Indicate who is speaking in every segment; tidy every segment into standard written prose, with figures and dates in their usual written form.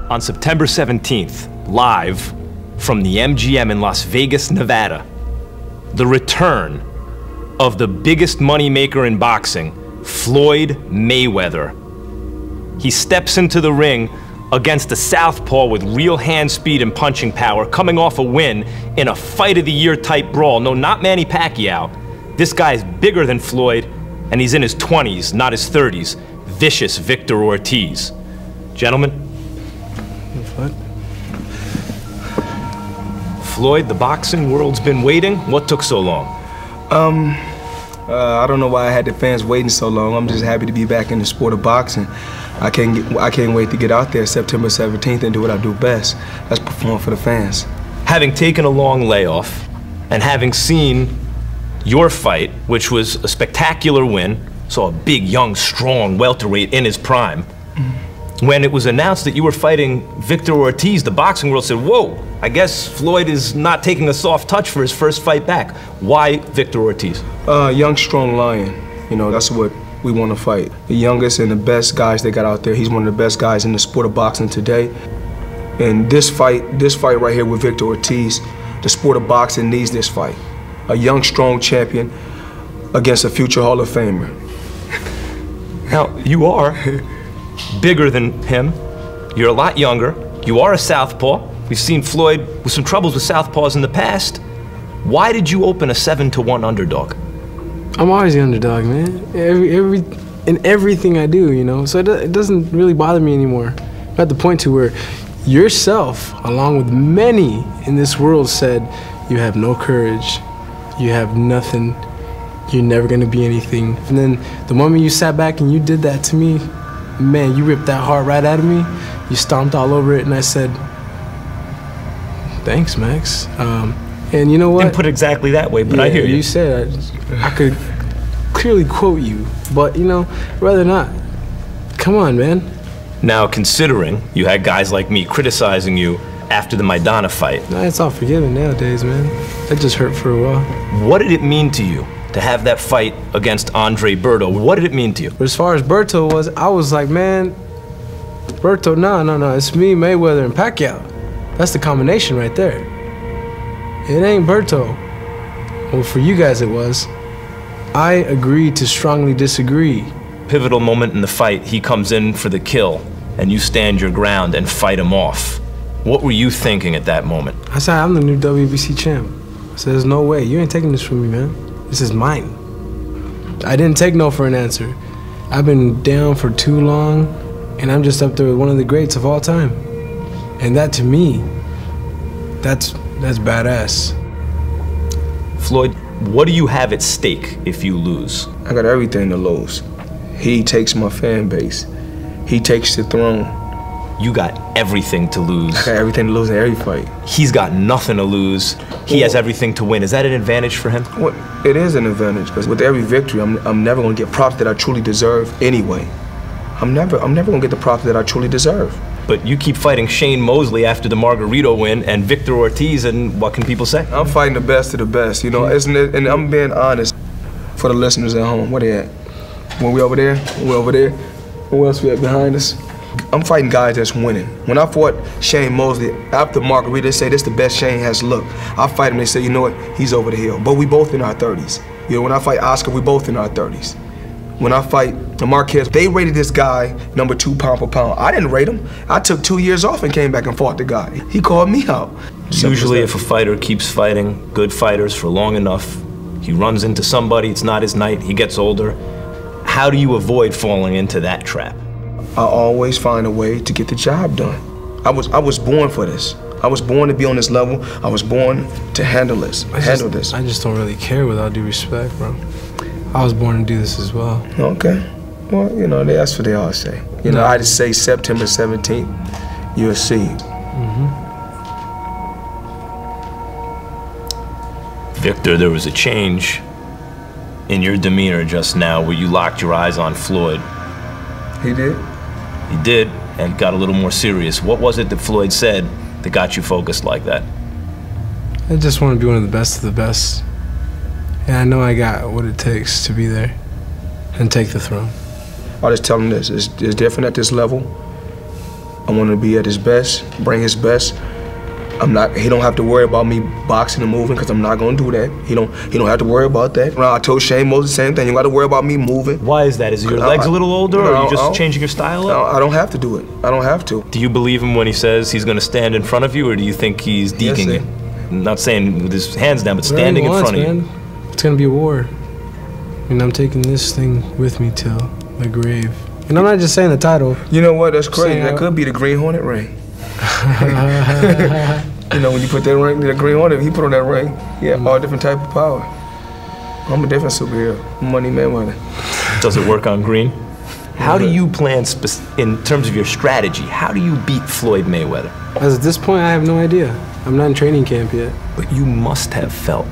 Speaker 1: On September 17th, live from the MGM in Las Vegas, Nevada, the return of the biggest moneymaker in boxing, Floyd Mayweather. He steps into the ring against a southpaw with real hand speed and punching power, coming off a win in a fight of the year type brawl. No, not Manny Pacquiao. This guy's bigger than Floyd, and he's in his 20s, not his 30s. Vicious Victor Ortiz. Gentlemen.
Speaker 2: What?
Speaker 1: Floyd, the boxing world's been waiting. What took so long?
Speaker 2: I don't know why I had the fans waiting so long. I'm just happy to be back in the sport of boxing. I can't wait to get out there September 17th and do what I do best. That's perform for the fans.
Speaker 1: Having taken a long layoff and having seen your fight, which was a spectacular win, saw a big, young, strong welterweight in his prime. When it was announced that you were fighting Victor Ortiz, the boxing world said, whoa, I guess Floyd is not taking a soft touch for his first fight back. Why Victor Ortiz?
Speaker 2: Young, strong lion. You know, that's what we want to fight. The youngest and the best guys they got out there. He's one of the best guys in the sport of boxing today. And this fight right here with Victor Ortiz, the sport of boxing needs this fight. A young, strong champion against a future Hall of Famer.
Speaker 1: Now, you are bigger than him. You're a lot younger. You are a southpaw. We've seen Floyd with some troubles with southpaws in the past. Why did you open a 7-to-1 underdog?
Speaker 3: I'm always the underdog, man. In everything I do, you know. So it doesn't really bother me anymore. I'm at the point to where yourself, along with many in this world, said you have no courage, you have nothing, you're never gonna be anything. And then the moment you sat back and you did that to me, man, you ripped that heart right out of me. You stomped all over it, and I said, thanks, Max. And you know what?
Speaker 1: Didn't put it exactly that way, but
Speaker 3: yeah,
Speaker 1: I hear you.
Speaker 3: You said I could clearly quote you, but you know, rather not. Come on, man.
Speaker 1: Now, considering you had guys like me criticizing you after the Maidana fight.
Speaker 3: Nah, it's all forgiven nowadays, man. That just hurt for a while.
Speaker 1: What did it mean to you to have that fight against Andre Berto? What did it mean to you?
Speaker 3: But as far as Berto was, I was like, man, Berto, no, it's me, Mayweather, and Pacquiao. That's the combination right there. It ain't Berto. Well, for you guys it was. I agreed to strongly disagree.
Speaker 1: Pivotal moment in the fight, he comes in for the kill, and you stand your ground and fight him off. What were you thinking at that moment?
Speaker 3: I said, I'm the new WBC champ. I said, there's no way. You ain't taking this from me, man. This is mine. I didn't take no for an answer. I've been down for too long, and I'm just up there with one of the greats of all time. And that, to me, that's badass.
Speaker 1: Floyd, what do you have at stake if you lose?
Speaker 2: I got everything to lose. He takes my fan base. He takes the throne.
Speaker 1: You got everything to lose.
Speaker 2: I got everything to lose in every fight.
Speaker 1: He's got nothing to lose. He has everything to win. Is that an advantage for him?
Speaker 2: Well, it is an advantage, because with every victory, I'm never gonna get props that I truly deserve anyway. I'm never gonna get the props that I truly deserve.
Speaker 1: But you keep fighting Shane Mosley after the Margarito win and Victor Ortiz, and what can people say?
Speaker 2: I'm fighting the best of the best, you know, isn't it? And I'm being honest for the listeners at home. Where they at? When we over there? We over there? Who else we have behind us? I'm fighting guys that's winning. When I fought Shane Mosley, after Margarita, they say this the best Shane has looked. I fight him, they say, you know what, he's over the hill. But we both in our 30s. You know, when I fight Oscar, we both in our 30s. When I fight Marquez, they rated this guy #2 pound for pound. I didn't rate him. I took 2 years off and came back and fought the guy. He called me out.
Speaker 1: Usually if a fighter keeps fighting good fighters for long enough, he runs into somebody, it's not his night, he gets older. How do you avoid falling into that trap?
Speaker 2: I always find a way to get the job done. I was born for this. I was born to be on this level. I was born to handle this.
Speaker 3: I just don't really care, with all due respect, bro. I was born to do this as well.
Speaker 2: Okay. Well, you know, that's what they all say. You know, I just say September 17th, you'll see.
Speaker 1: Victor, there was a change in your demeanor just now where you locked your eyes on Floyd.
Speaker 2: He did?
Speaker 1: He did, and got a little more serious. What was it that Floyd said that got you focused like that?
Speaker 3: I just want to be one of the best of the best. And I know I got what it takes to be there and take the throne.
Speaker 2: I'll just tell him this, it's different at this level. I want him to be at his best, bring his best. He don't have to worry about me boxing and moving, because I'm not gonna do that. He don't have to worry about that. I told Shane Mosley the same thing. You got to worry about me moving.
Speaker 1: Why is that? Is your legs a little older, or are you just changing your style up?
Speaker 2: I don't have to do it. I don't have to.
Speaker 1: Do you believe him when he says he's gonna stand in front of you, or do you think he's deking you? I'm not saying with his hands down, but standing in front of you.
Speaker 3: It's gonna be a war. And I'm taking this thing with me till the grave. And I'm not just saying the title.
Speaker 2: You know what? That's crazy. That could be the Green Hornet ring. You know, when you put that ring, the Green Hornet, he put on that ring, he had all different type of power. I'm a different superhero. Money Mayweather.
Speaker 1: Does it work on green? How do you plan, in terms of your strategy, how do you beat Floyd Mayweather?
Speaker 3: As at this point, I have no idea. I'm not in training camp yet.
Speaker 1: But you must have felt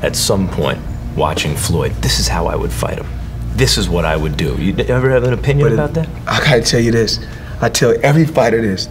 Speaker 1: at some point watching Floyd, this is how I would fight him. This is what I would do. You ever have an opinion about that?
Speaker 2: I gotta tell you this. I tell every fighter this.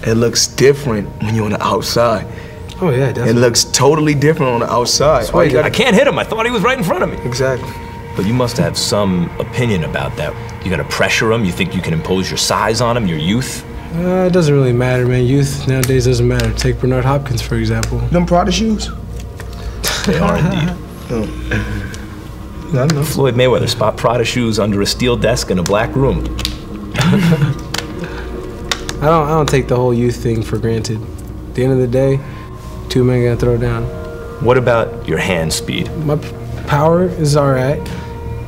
Speaker 2: It looks different when you're on the outside.
Speaker 3: Oh yeah, definitely.
Speaker 2: It looks totally different on the outside.
Speaker 1: I can't hit him. I thought he was right in front of me.
Speaker 2: Exactly.
Speaker 1: But you must have some opinion about that. You're gonna pressure him? You think you can impose your size on him, your youth?
Speaker 3: It doesn't really matter, man. Youth nowadays doesn't matter. Take Bernard Hopkins, for example.
Speaker 2: Them Prada shoes?
Speaker 1: They are indeed.
Speaker 2: I know.
Speaker 1: Floyd Mayweather spot Prada shoes under a steel desk in a black room.
Speaker 3: I don't take the whole youth thing for granted. At the end of the day, two men gotta throw down.
Speaker 1: What about your hand speed?
Speaker 3: My power is all right.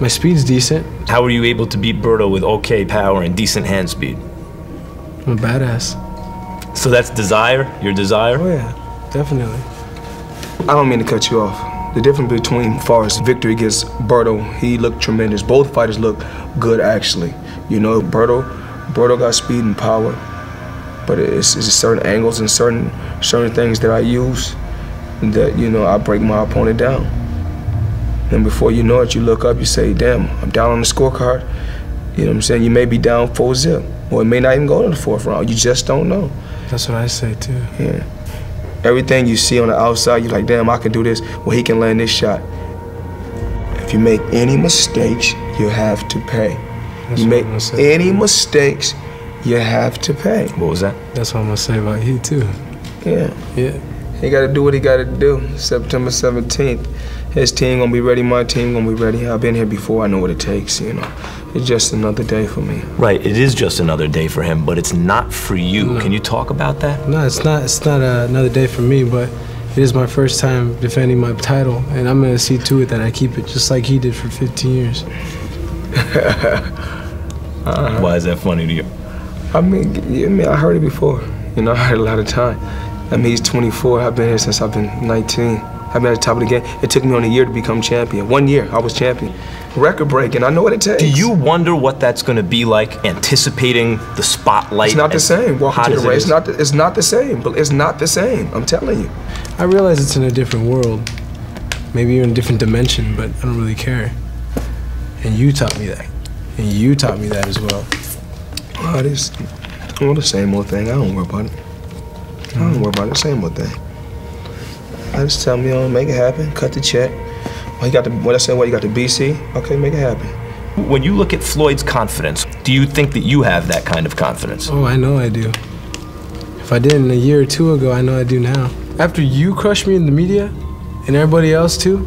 Speaker 3: My speed's decent.
Speaker 1: How were you able to beat Berto with okay power and decent hand speed?
Speaker 3: I'm a badass.
Speaker 1: So that's desire? Your desire?
Speaker 3: Oh yeah, definitely.
Speaker 2: I don't mean to cut you off. The difference between Forrest's victory against Berto, he looked tremendous. Both fighters look good, actually. You know, Berto got speed and power, but it's certain angles and certain things that I use that, you know, I break my opponent down. And before you know it, you look up, you say, damn, I'm down on the scorecard. You know what I'm saying? You may be down 4-0, or it may not even go to the fourth round. You just don't know.
Speaker 3: That's what I say too.
Speaker 2: Yeah. Everything you see on the outside, you're like, damn, I can do this. Well, he can land this shot. If you make any mistakes, you have to pay.
Speaker 3: That's
Speaker 2: you make any mistakes, you have to pay.
Speaker 1: What was that?
Speaker 3: That's what I'm gonna say about you too.
Speaker 2: Yeah.
Speaker 3: Yeah.
Speaker 2: He gotta do what he gotta do. September 17th. His team gonna be ready, my team gonna be ready. I've been here before, I know what it takes, you know. It's just another day for me.
Speaker 1: Right, it is just another day for him, but it's not for you. No. Can you talk about that?
Speaker 3: No, it's not another day for me, but it is my first time defending my title, and I'm gonna see to it that I keep it just like he did for 15 years.
Speaker 1: Why is that funny to you?
Speaker 2: I mean, I heard it before. You know, I heard it a lot of time. I mean, he's 24. I've been here since I've been 19. I've been at the top of the game. It took me only a year to become champion. 1 year, I was champion. Record breaking, I know what it takes.
Speaker 1: Do you wonder what that's going to be like, anticipating the spotlight?
Speaker 2: It's not the same. Walking to the race,
Speaker 1: it's
Speaker 2: not the same. But it's not the same. I'm telling you.
Speaker 3: I realize it's in a different world, maybe even a different dimension, but I don't really care. And you taught me that, and you taught me that as well.
Speaker 2: Oh, this, well, the same old thing. I don't worry about it. I don't worry about it. Same old thing. I just tell me, make it happen. Cut the check. Well, you got the, what I said, you got the BC? Okay, make it happen.
Speaker 1: When you look at Floyd's confidence, do you think that you have that kind of confidence?
Speaker 3: Oh, I know I do. If I didn't a year or two ago, I know I do now. After you crushed me in the media, and everybody else too,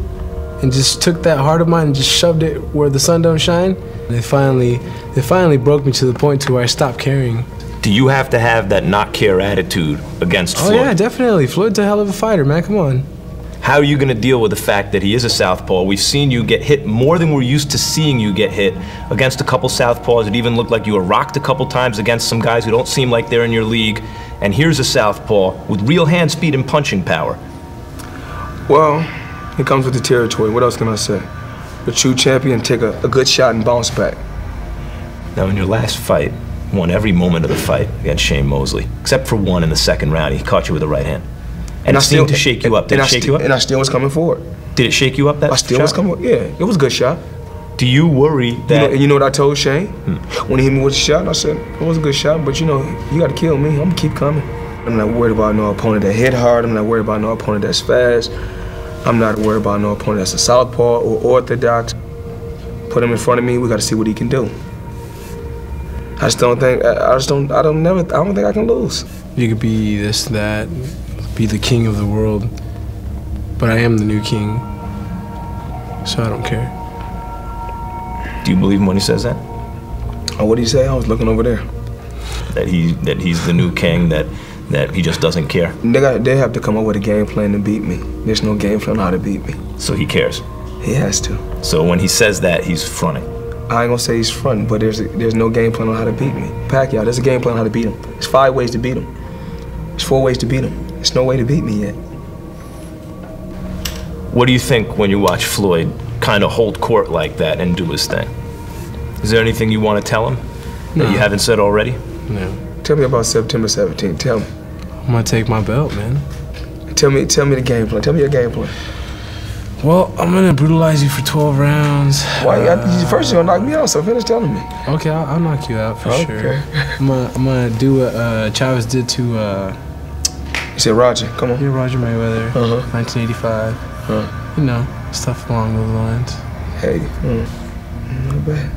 Speaker 3: and just took that heart of mine and just shoved it where the sun don't shine, they finally broke me to the point to where I stopped caring.
Speaker 1: Do you have to have that not care attitude against Floyd?
Speaker 3: Oh yeah, definitely. Floyd's a hell of a fighter, man, come on.
Speaker 1: How are you going to deal with the fact that he is a southpaw? We've seen you get hit more than we're used to seeing you get hit against a couple southpaws. It even looked like you were rocked a couple times against some guys who don't seem like they're in your league. And here's a southpaw with real hand speed and punching power.
Speaker 2: Well, it comes with the territory. What else can I say? A true champion take a good shot and bounce back.
Speaker 1: Now, in your last fight, you won every moment of the fight against Shane Mosley, except for one in the second round. He caught you with the right hand. And it seemed to shake you up. Did it shake you up?
Speaker 2: And I still was coming forward.
Speaker 1: Did it shake you up, that shot?
Speaker 2: I still was coming, yeah. It was a good shot.
Speaker 1: Do you worry that...
Speaker 2: You know what I told Shane? When he hit me with the shot, I said, it was a good shot, but you know, you got to kill me. I'm going to keep coming. I'm not worried about no opponent that hit hard. I'm not worried about no opponent that's fast. I'm not worried about no opponent that's a southpaw or orthodox. Put him in front of me, we got to see what he can do. I just don't think, I don't think I can lose.
Speaker 3: You could be this, that, be the king of the world, but I am the new king, so I don't care.
Speaker 4: Do you believe him when he says that?
Speaker 2: Oh, what did he say? I was looking over there.
Speaker 4: That he's the new king, that he just doesn't care?
Speaker 2: They have to come up with a game plan to beat me. There's no game plan on how to beat me.
Speaker 4: So he cares?
Speaker 2: He has to.
Speaker 4: So when he says that, he's fronting?
Speaker 2: I ain't gonna say he's fronting, but there's no game plan on how to beat me. Pacquiao, there's a game plan on how to beat him. There's 5 ways to beat him. There's 4 ways to beat him. There's no way to beat me yet.
Speaker 4: What do you think when you watch Floyd kind of hold court like that and do his thing? Is there anything you want to tell him that you haven't said already?
Speaker 3: No.
Speaker 2: Tell me about September 17th. Tell me.
Speaker 3: I'm gonna take my belt, man.
Speaker 2: Tell me the game plan. Tell me your game plan.
Speaker 3: Well, I'm gonna brutalize you for 12 rounds.
Speaker 2: Why? First you're gonna knock me out, so finish telling me.
Speaker 3: Okay, I'll knock you out for sure. I'm gonna do what Chavez did to.
Speaker 2: You said Roger. Come on.
Speaker 3: Yeah, Roger Mayweather. 1985. You know, stuff along those lines.
Speaker 2: Hey, not bad.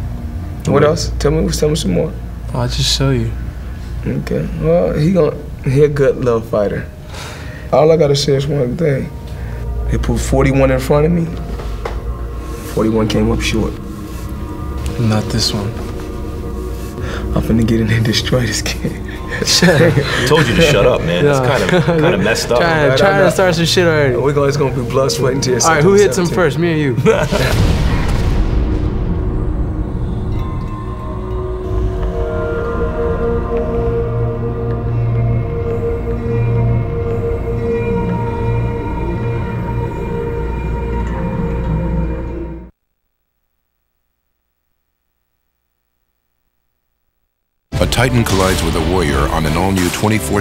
Speaker 2: What else? Tell me some more.
Speaker 3: I'll just show you.
Speaker 2: Okay. Well, he a good little fighter. All I gotta say is one thing. They put 41 in front of me. 41 came up short.
Speaker 3: Not this one.
Speaker 2: I'm finna get in there and destroy this kid.
Speaker 3: Shut up.
Speaker 4: I told you to shut up, man. That's kind of messed up.
Speaker 3: Trying to start some shit already.
Speaker 2: It's gonna be blood, sweat, and tears.
Speaker 3: All right, who hits him first? Me or you?
Speaker 5: A Titan collides with a warrior on an all-new 24